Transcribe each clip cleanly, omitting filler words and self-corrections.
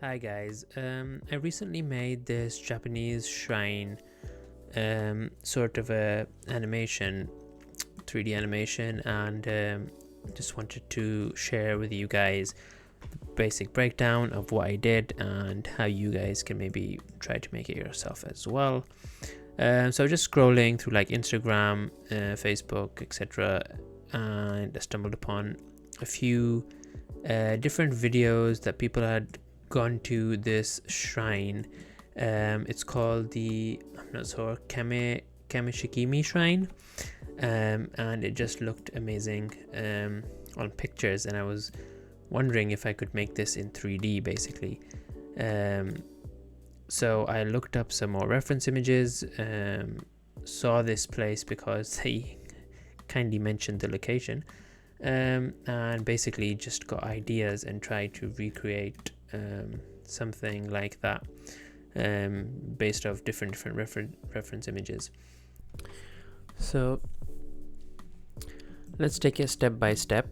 Hi guys, I recently made this Japanese shrine sort of a animation, 3D animation, and just wanted to share with you guys the basic breakdown of what I did and how you guys can maybe try to make it yourself as well. So just scrolling through like Instagram, Facebook, etc., and I stumbled upon a few different videos that people had gone to this shrine. It's called the, I'm not sure, Kamishikimi shrine, and it just looked amazing on pictures, and I was wondering if I could make this in 3D basically. So I looked up some more reference images, saw this place because they kindly mentioned the location, and basically just got ideas and tried to recreate something like that based off different reference images. So let's take it step by step.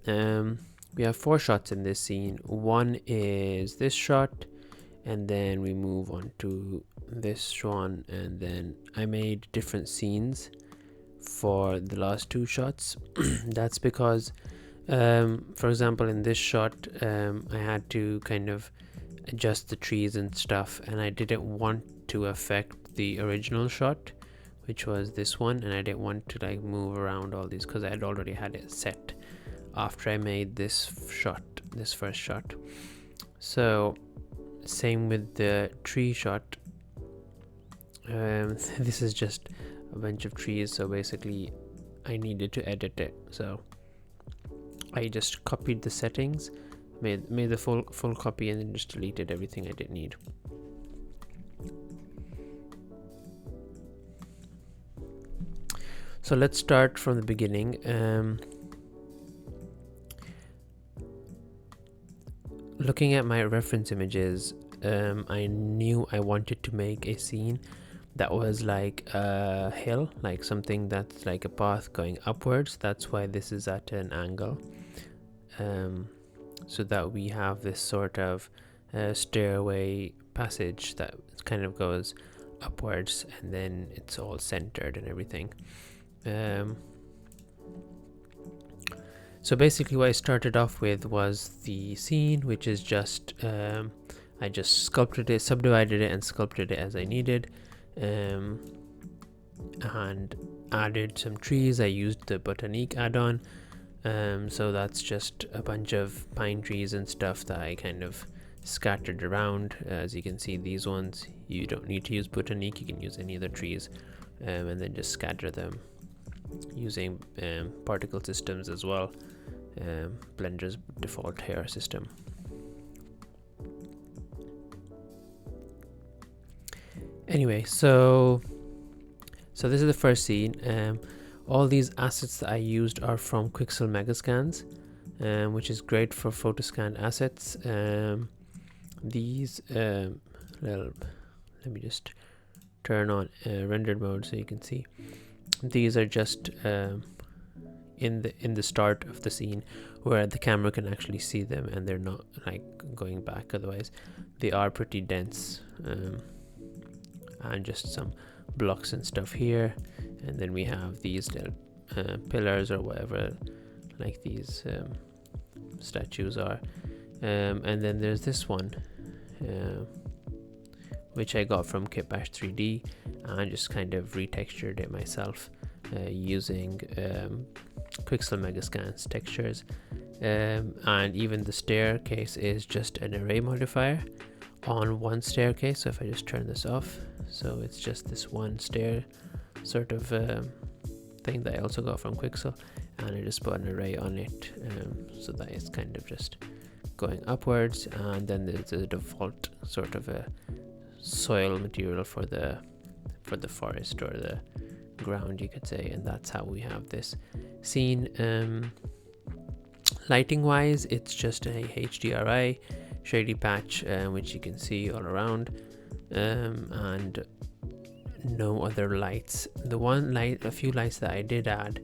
We have 4 shots in this scene. One is this shot, and then we move on to this one, and then I made different scenes for the last 2 shots. That's because for example, in this shot I had to kind of adjust the trees and stuff, and I didn't want to affect the original shot, which was this one, and I didn't want to like move around all these because I had already had it set after I made this shot, this first shot. So same with the tree shot. This is just a bunch of trees, so basically I needed to edit it, so I just copied the settings, made the full copy, and then just deleted everything I didn't need. So let's start from the beginning. Looking at my reference images, I knew I wanted to make a scene that was like a hill, like something that's like a path going upwards. That's why this is at an angle, so that we have this sort of stairway passage that kind of goes upwards, and then it's all centered and everything. So basically what I started off with was the scene, which is just I just sculpted it, subdivided it and sculpted it as I needed, and added some trees. I used the Botanique add-on, so that's just a bunch of pine trees and stuff that I kind of scattered around. As you can see, these ones, you don't need to use Botanique, you can use any other trees, and then just scatter them using particle systems as well, Blender's default hair system. Anyway, so this is the first scene. All these assets that I used are from Quixel Megascans, which is great for photoscan assets. These let me just turn on rendered mode so you can see. These are just in the start of the scene, where the camera can actually see them and they're not like going back, otherwise they are pretty dense. And just some blocks and stuff here, and then we have these little pillars or whatever, like these statues are, and then there's this one which I got from Kitbash 3D, and just kind of retextured it myself using Quixel Megascans textures, and even the staircase is just an array modifier on one staircase. So if I just turn this off, so it's just this one stair sort of thing that I also got from Quixel, and I just put an array on it, so that it's kind of just going upwards, and then there's a default sort of a soil material for the forest or the ground, you could say, and that's how we have this scene. Lighting wise, it's just a HDRI shady patch, which you can see all around, and no other lights. The one light, a few lights that I did add,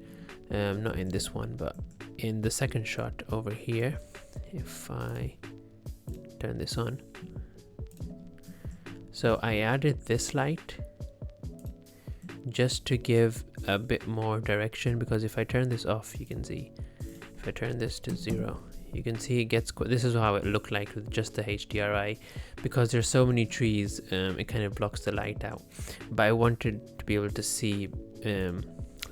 not in this one but in the second shot over here, if I turn this on. So I added this light just to give a bit more direction, because if I turn this off, you can see, if I turn this to 0, you can see it gets, this is how it looked like with just the HDRI. Because there's so many trees, it kind of blocks the light out. But I wanted to be able to see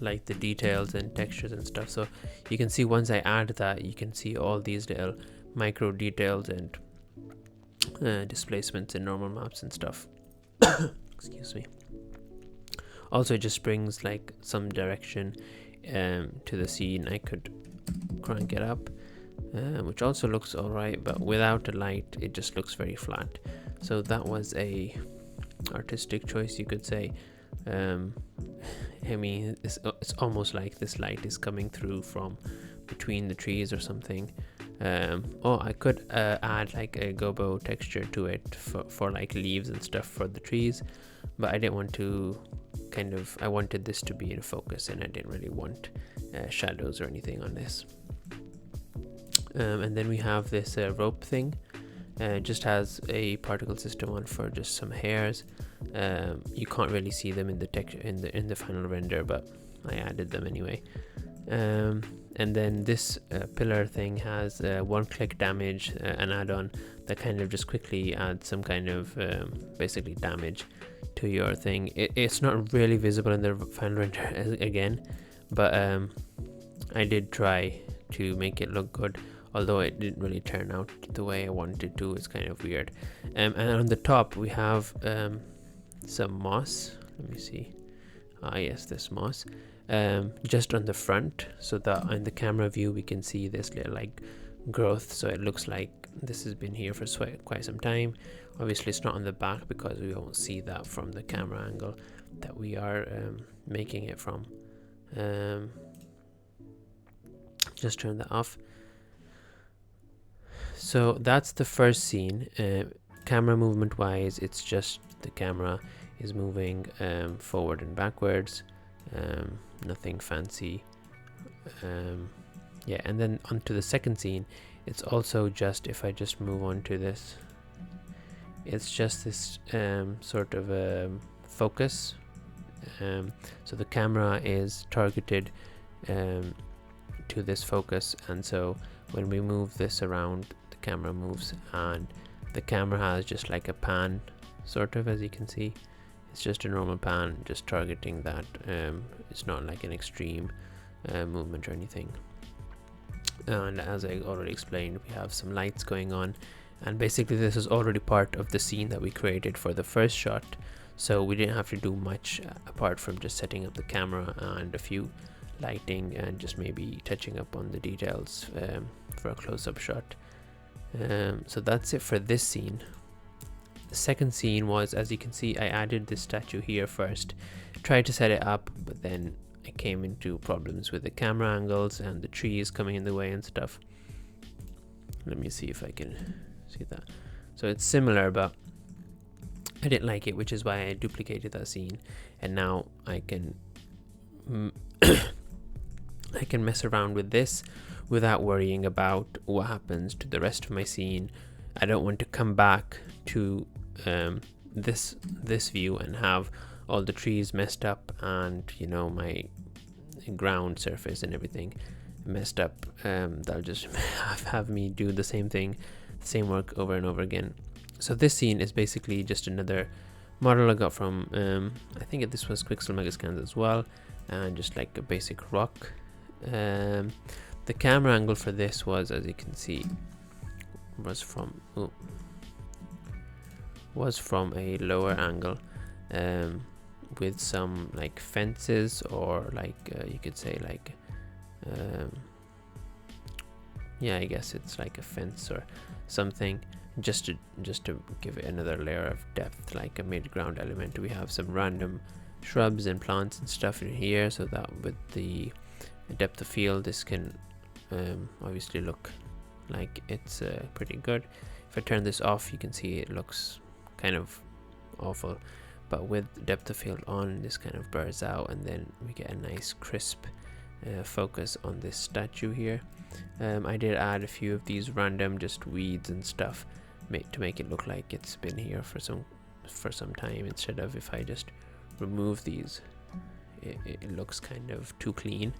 like the details and textures and stuff. So you can see once I add that, you can see all these little micro details and displacements in normal maps and stuff. Excuse me. Also, it just brings like some direction to the scene. I could crank it up, which also looks alright, but without a light it just looks very flat. So that was a artistic choice, you could say. I mean, it's almost like this light is coming through from between the trees or something. Oh, I could add like a gobo texture to it for like leaves and stuff for the trees, but I didn't want to I wanted this to be in focus, and I didn't really want shadows or anything on this. And then we have this rope thing. It just has a particle system on for just some hairs. You can't really see them in the texture in the final render, but I added them anyway. And then this pillar thing has one-click damage, an add-on that kind of just quickly adds some kind of basically damage to your thing. It's not really visible in the final render again, but I did try to make it look good, although it didn't really turn out the way I wanted it to. It's kind of weird. And on the top we have some moss. Let me see. Ah, yes, this moss. Just on the front, so that in the camera view we can see this little like growth, so it looks like this has been here for quite some time. Obviously it's not on the back because we won't see that from the camera angle that we are making it from. Just turn that off. So that's the first scene. Camera movement wise, it's just the camera is moving forward and backwards. Nothing fancy. Yeah, and then onto the second scene, it's also just, if I just move on to this, it's just this sort of focus. So the camera is targeted to this focus, and so when we move this around, the camera moves, and the camera has just like a pan, sort of, as you can see. It's just a normal pan, just targeting that. It's not like an extreme movement or anything. And as I already explained, we have some lights going on, and basically this is already part of the scene that we created for the first shot, so we didn't have to do much apart from just setting up the camera and a few lighting and just maybe touching up on the details for a close-up shot. So that's it for this scene. The second scene was, as you can see, I added this statue here first, tried to set it up, but then I came into problems with the camera angles and the trees coming in the way and stuff. Let me see if I can see that. So it's similar, but I didn't like it, which is why I duplicated that scene, and now I can I can mess around with this without worrying about what happens to the rest of my scene. I don't want to come back to this view and have all the trees messed up, and you know, my ground surface and everything messed up. That'll just have me do the same thing, same work over and over again. So this scene is basically just another model I got from I think this was Quixel Megascans as well, and just like a basic rock. The camera angle for this was, as you can see, was from a lower angle, with some like fences, or like you could say like yeah, I guess it's like a fence or something, just to give it another layer of depth, like a mid-ground element. We have some random shrubs and plants and stuff in here, so that with the depth of field, this can obviously look like it's pretty good. If I turn this off, you can see it looks kind of awful, but with depth of field on, this kind of blurs out, and then we get a nice crisp focus on this statue here. I did add a few of these random just weeds and stuff to make it look like it's been here for some time, instead of if I just remove these, it looks kind of too clean.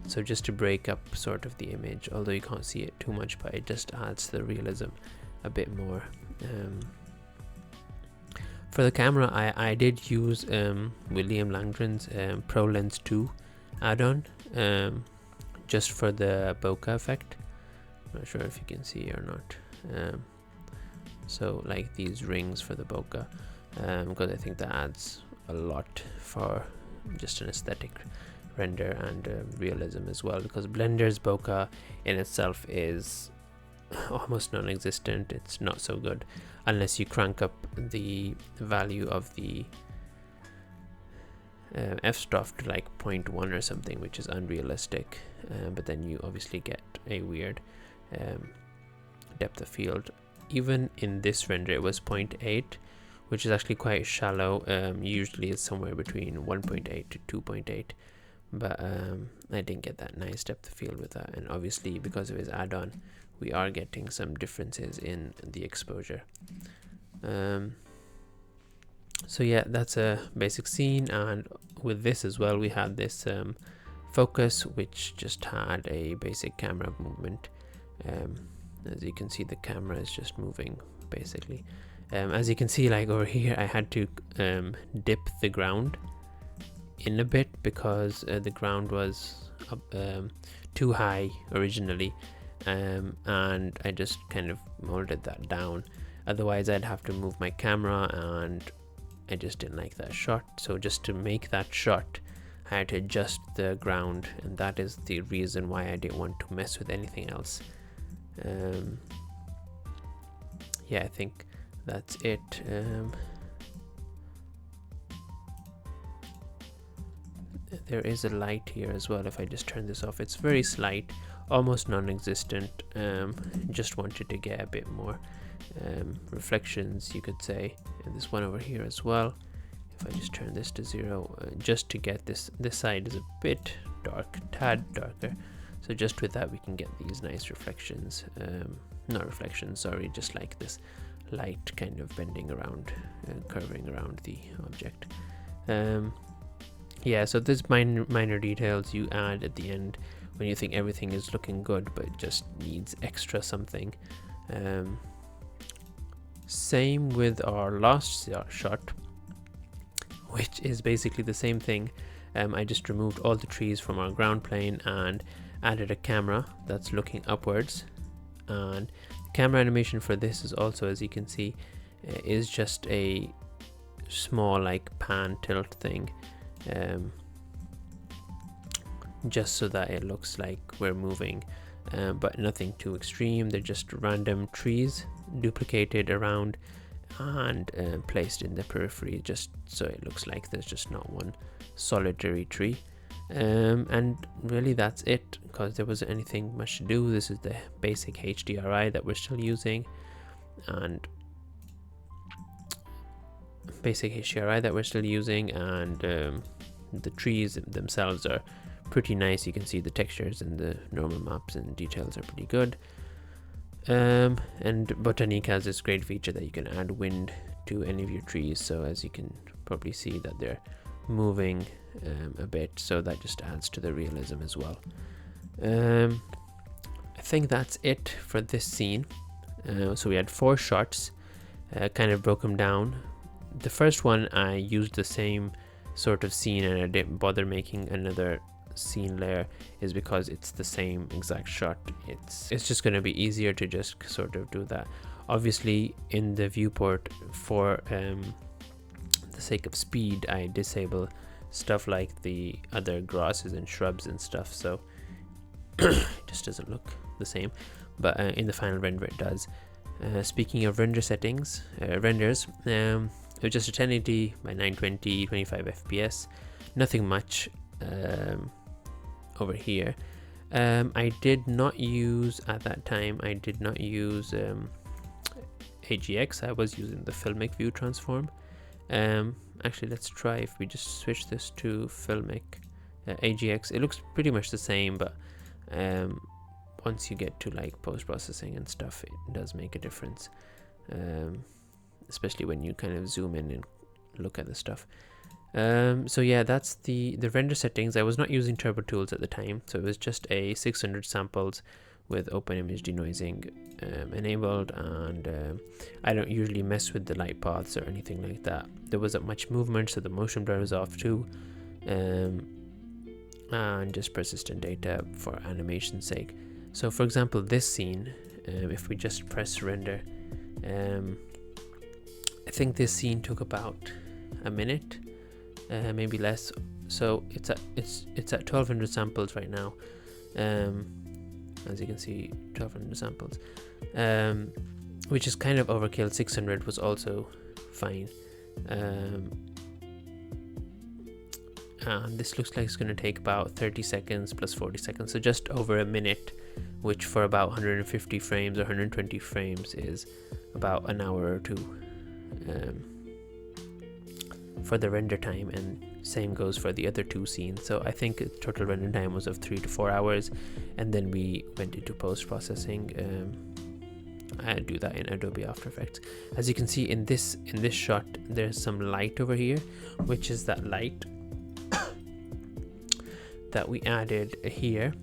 So just to break up sort of the image, although you can't see it too much, but it just adds to the realism a bit more. For the camera, I did use William Langren's Pro Lens 2 add-on, just for the bokeh effect. I'm not sure if you can see or not. So like these rings for the bokeh, because I think that adds a lot for just an aesthetic render and realism as well, because Blender's bokeh in itself is almost non-existent. It's not so good unless you crank up the value of the f-stop to like 0.1 or something, which is unrealistic, but then you obviously get a weird depth of field. Even in this render it was 0.8, which is actually quite shallow. Usually it's somewhere between 1.8 to 2.8, but I didn't get that nice depth of field with that, and obviously because of his add-on we are getting some differences in the exposure. So yeah, that's a basic scene. And with this as well, we had this focus, which just had a basic camera movement. As you can see, the camera is just moving basically. As you can see, like over here, I had to dip the ground in a bit because the ground was too high originally, and I just kind of molded that down. Otherwise I'd have to move my camera, and I just didn't like that shot. So just to make that shot, I had to adjust the ground, and that is the reason why I didn't want to mess with anything else. Yeah, I think that's it. There is a light here as well. If I just turn this off, it's very slight, almost non-existent. Just wanted to get a bit more reflections, you could say. And this one over here as well, if I just turn this to 0, just to get this side is a bit dark, tad darker, so just with that we can get these nice reflections. Not reflections, sorry, just like this light kind of bending around and curving around the object. Yeah, so there's minor details you add at the end when you think everything is looking good but it just needs extra something. Same with our last shot, which is basically the same thing. I just removed all the trees from our ground plane and added a camera that's looking upwards, and the camera animation for this is also, as you can see, is just a small like pan tilt thing, just so that it looks like we're moving, but nothing too extreme. They're just random trees duplicated around and placed in the periphery, just so it looks like there's just not one solitary tree. And really that's it, because there wasn't anything much to do. This is the basic HDRI that we're still using, and the trees themselves are pretty nice. You can see the textures and the normal maps and details are pretty good. And Botanique has this great feature that you can add wind to any of your trees, so as you can probably see that they're moving a bit, so that just adds to the realism as well. I think that's it for this scene. So we had 4 shots, kind of broke them down. The first one I used the same sort of scene and I didn't bother making another scene layer, is because it's the same exact shot. It's just going to be easier to just sort of do that. Obviously in the viewport, for the sake of speed, I disable stuff like the other grasses and shrubs and stuff, so it just doesn't look the same, but in the final render it does. Speaking of render settings, renders, it was just a 1080 by 920 25 fps, nothing much over here. I did not use, at that time I did not use AGX. I was using the Filmic view transform. Actually, let's try if we just switch this to Filmic AGX. It looks pretty much the same, but once you get to like post-processing and stuff, it does make a difference. especially when you kind of zoom in and look at the stuff. So yeah, that's the render settings. I was not using turbo tools at the time, so it was just a 600 samples with open image denoising enabled, and I don't usually mess with the light paths or anything like that. There wasn't much movement, so the motion blur was off too, and just persistent data for animation's sake. So for example, this scene, if we just press render, I think this scene took about a minute, maybe less. So it's at 1200 samples right now. As you can see, 1200 samples, which is kind of overkill. 600 was also fine. And this looks like it's going to take about 30 seconds plus 40 seconds, so just over a minute, which for about 150 frames or 120 frames is about an hour or two for the render time, and same goes for the other two scenes. So I think total render time was of 3 to 4 hours, and then we went into post-processing. I do that in Adobe After Effects. As you can see in this shot, there's some light over here, which is that light that we added here,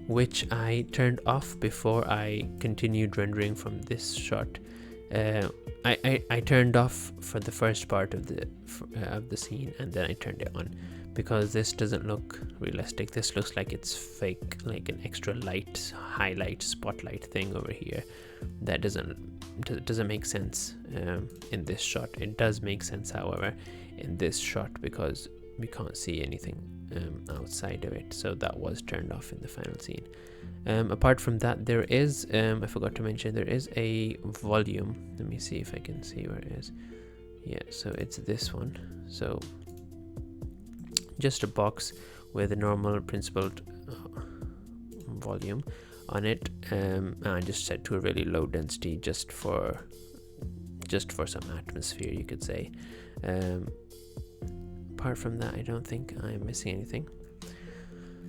which I turned off before I continued rendering from this shot. I turned off for the first part of the scene, and then I turned it on because this doesn't look realistic. This looks like it's fake, like an extra light, highlight, spotlight thing over here. That doesn't make sense in this shot. It does make sense, however, in this shot because we can't see anything outside of it. So that was turned off in the final scene. Apart from that, there is, I forgot to mention, there is a volume. Let me see if I can see where it is. Yeah, so it's this one. So just a box with a normal principled volume on it, and just set to a really low density just for some atmosphere, you could say. Apart from that, I don't think I'm missing anything.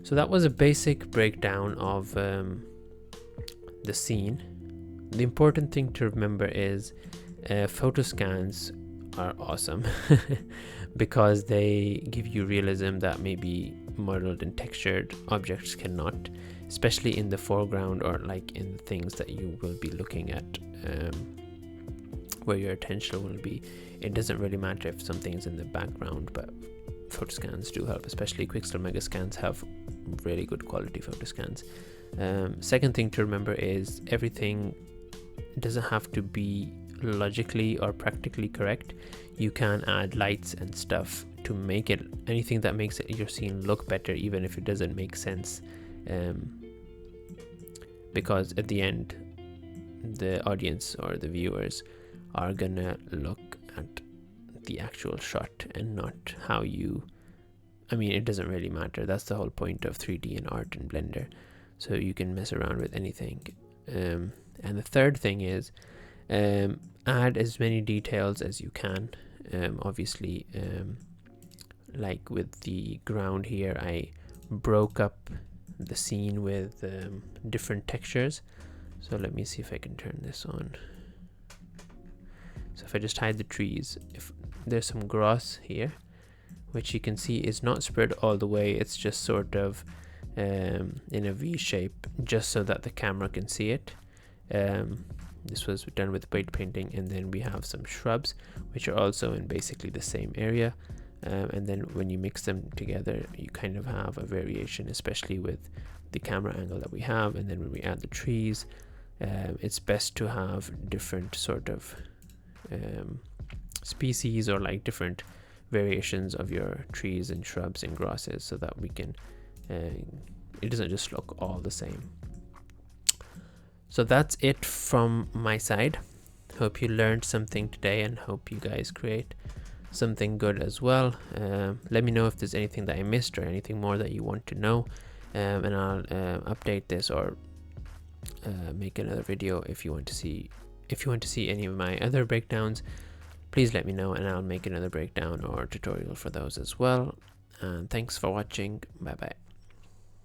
So that was a basic breakdown of the scene. The important thing to remember is photo scans are awesome because they give you realism that maybe modeled and textured objects cannot, especially in the foreground or like in the things that you will be looking at, where your attention will be. It doesn't really matter if something's in the background, but photo scans do help, especially Quixel Mega Scans have really good quality photo scans. Second thing to remember is everything doesn't have to be logically or practically correct. You can add lights and stuff to make it, anything that makes your scene look better, even if it doesn't make sense, because at the end the audience or the viewers are gonna look at the actual shot and not how you, I mean, it doesn't really matter. That's the whole point of 3D and art and Blender, so you can mess around with anything. And the third thing is add as many details as you can. Obviously, like with the ground here, I broke up the scene with different textures. So let me see if I can turn this on. So if I just hide the trees, if there's some grass here, which you can see is not spread all the way, it's just sort of in a V shape, just so that the camera can see it. This was done with weight painting. And then we have some shrubs, which are also in basically the same area. And then when you mix them together, you kind of have a variation, especially with the camera angle that we have. And then when we add the trees, it's best to have different sort of species or like different variations of your trees and shrubs and grasses, so that we can it doesn't just look all the same. So that's it from my side. Hope you learned something today, and hope you guys create something good as well. Let me know if there's anything that I missed or anything more that you want to know, and I'll update this or make another video. If you want to see any of my other breakdowns, please let me know, and I'll make another breakdown or tutorial for those as well. And thanks for watching. Bye bye.